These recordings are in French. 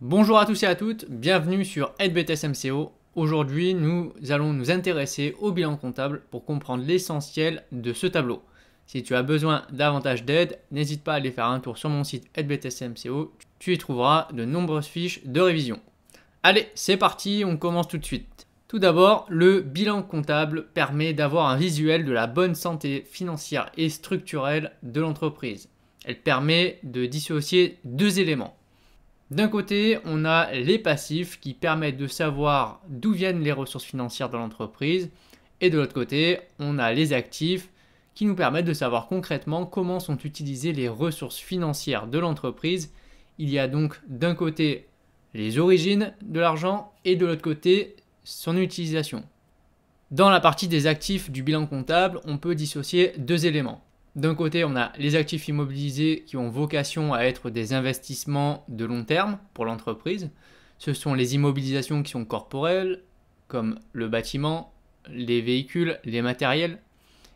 Bonjour à tous et à toutes, bienvenue sur HBTS MCO. Aujourd'hui, nous allons nous intéresser au bilan comptable pour comprendre l'essentiel de ce tableau. Si tu as besoin davantage d'aide, n'hésite pas à aller faire un tour sur mon site HBTS MCO, tu y trouveras de nombreuses fiches de révision. Allez, c'est parti, on commence tout de suite. Tout d'abord, le bilan comptable permet d'avoir un visuel de la bonne santé financière et structurelle de l'entreprise. Elle permet de dissocier deux éléments. D'un côté, on a les passifs qui permettent de savoir d'où viennent les ressources financières de l'entreprise. Et de l'autre côté, on a les actifs qui nous permettent de savoir concrètement comment sont utilisées les ressources financières de l'entreprise. Il y a donc d'un côté les origines de l'argent et de l'autre côté son utilisation. Dans la partie des actifs du bilan comptable, on peut dissocier deux éléments. D'un côté, on a les actifs immobilisés qui ont vocation à être des investissements de long terme pour l'entreprise. Ce sont les immobilisations qui sont corporelles, comme le bâtiment, les véhicules, les matériels.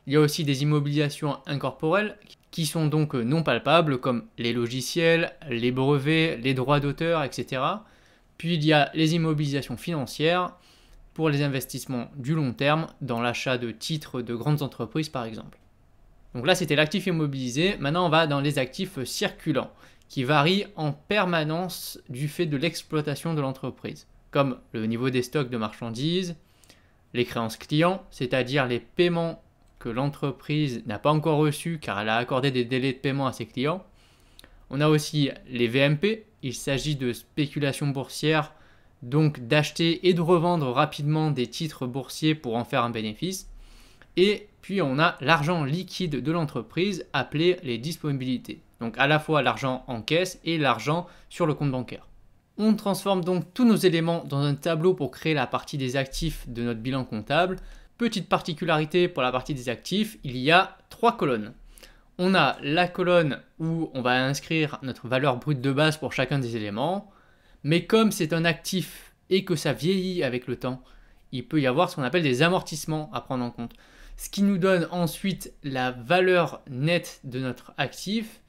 Il y a aussi des immobilisations incorporelles qui sont donc non palpables, comme les logiciels, les brevets, les droits d'auteur, etc. Puis il y a les immobilisations financières pour les investissements du long terme dans l'achat de titres de grandes entreprises par exemple. Donc là, c'était l'actif immobilisé. Maintenant, on va dans les actifs circulants qui varient en permanence du fait de l'exploitation de l'entreprise, comme le niveau des stocks de marchandises, les créances clients, c'est-à-dire les paiements que l'entreprise n'a pas encore reçus car elle a accordé des délais de paiement à ses clients. On a aussi les VMP. Il s'agit de spéculation boursière, donc d'acheter et de revendre rapidement des titres boursiers pour en faire un bénéfice. Et puis on a l'argent liquide de l'entreprise appelé les disponibilités. Donc à la fois l'argent en caisse et l'argent sur le compte bancaire. On transforme donc tous nos éléments dans un tableau pour créer la partie des actifs de notre bilan comptable. Petite particularité pour la partie des actifs, il y a 3 colonnes. On a la colonne où on va inscrire notre valeur brute de base pour chacun des éléments. Mais comme c'est un actif et que ça vieillit avec le temps, il peut y avoir ce qu'on appelle des amortissements à prendre en compte. Ce qui nous donne ensuite la valeur nette de notre actif.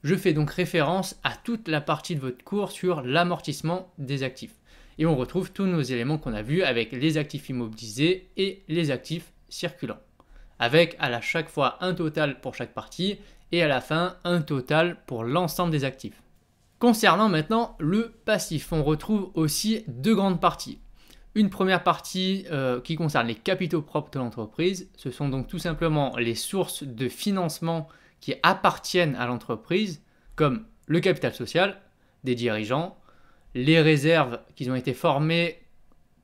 Je fais donc référence à toute la partie de votre cours sur l'amortissement des actifs. Et on retrouve tous nos éléments qu'on a vus avec les actifs immobilisés et les actifs circulants. Avec à chaque fois un total pour chaque partie et à la fin un total pour l'ensemble des actifs. Concernant maintenant le passif, on retrouve aussi deux grandes parties. Une première partie qui concerne les capitaux propres de l'entreprise. Ce sont donc tout simplement les sources de financement qui appartiennent à l'entreprise, comme le capital social des dirigeants, les réserves qui ont été formées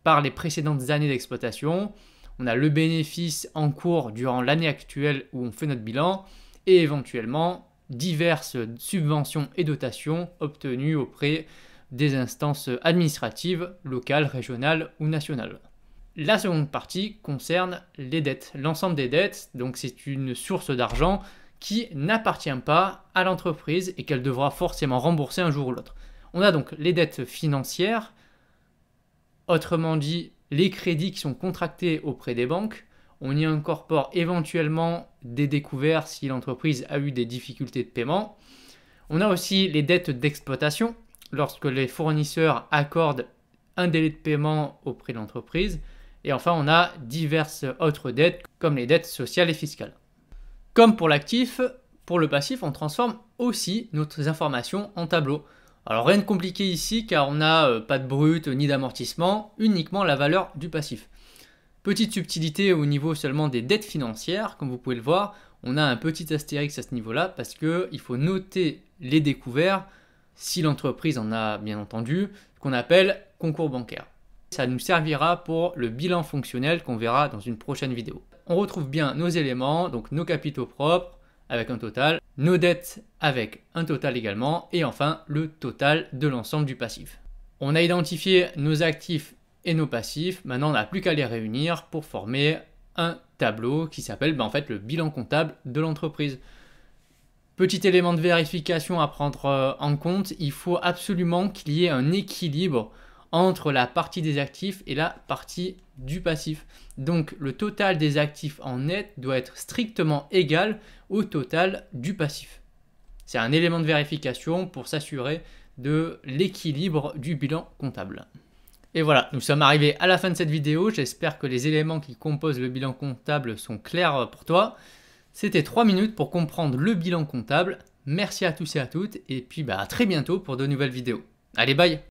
par les précédentes années d'exploitation. On a le bénéfice en cours durant l'année actuelle où on fait notre bilan et éventuellement diverses subventions et dotations obtenues auprès des instances administratives, locales, régionales ou nationales. La seconde partie concerne les dettes, l'ensemble des dettes, donc c'est une source d'argent qui n'appartient pas à l'entreprise et qu'elle devra forcément rembourser un jour ou l'autre. On a donc les dettes financières, autrement dit les crédits qui sont contractés auprès des banques. On y incorpore éventuellement des découverts si l'entreprise a eu des difficultés de paiement. On a aussi les dettes d'exploitation, lorsque les fournisseurs accordent un délai de paiement auprès de l'entreprise. Et enfin, on a diverses autres dettes, comme les dettes sociales et fiscales. Comme pour l'actif, pour le passif, on transforme aussi nos informations en tableau. Alors rien de compliqué ici, car on n'a pas de brut ni d'amortissement, uniquement la valeur du passif. Petite subtilité au niveau seulement des dettes financières, comme vous pouvez le voir, on a un petit astérix à ce niveau-là, parce qu'il faut noter les découverts, si l'entreprise en a bien entendu, ce qu'on appelle concours bancaire. Ça nous servira pour le bilan fonctionnel qu'on verra dans une prochaine vidéo. On retrouve bien nos éléments, donc nos capitaux propres avec un total, nos dettes avec un total également, et enfin le total de l'ensemble du passif. On a identifié nos actifs et nos passifs, maintenant on n'a plus qu'à les réunir pour former un tableau qui s'appelle en fait le bilan comptable de l'entreprise. Petit élément de vérification à prendre en compte, il faut absolument qu'il y ait un équilibre entre la partie des actifs et la partie du passif. Donc le total des actifs en net doit être strictement égal au total du passif. C'est un élément de vérification pour s'assurer de l'équilibre du bilan comptable. Et voilà, nous sommes arrivés à la fin de cette vidéo. J'espère que les éléments qui composent le bilan comptable sont clairs pour toi. C'était 3 minutes pour comprendre le bilan comptable. Merci à tous et à toutes, et puis à très bientôt pour de nouvelles vidéos. Allez, bye!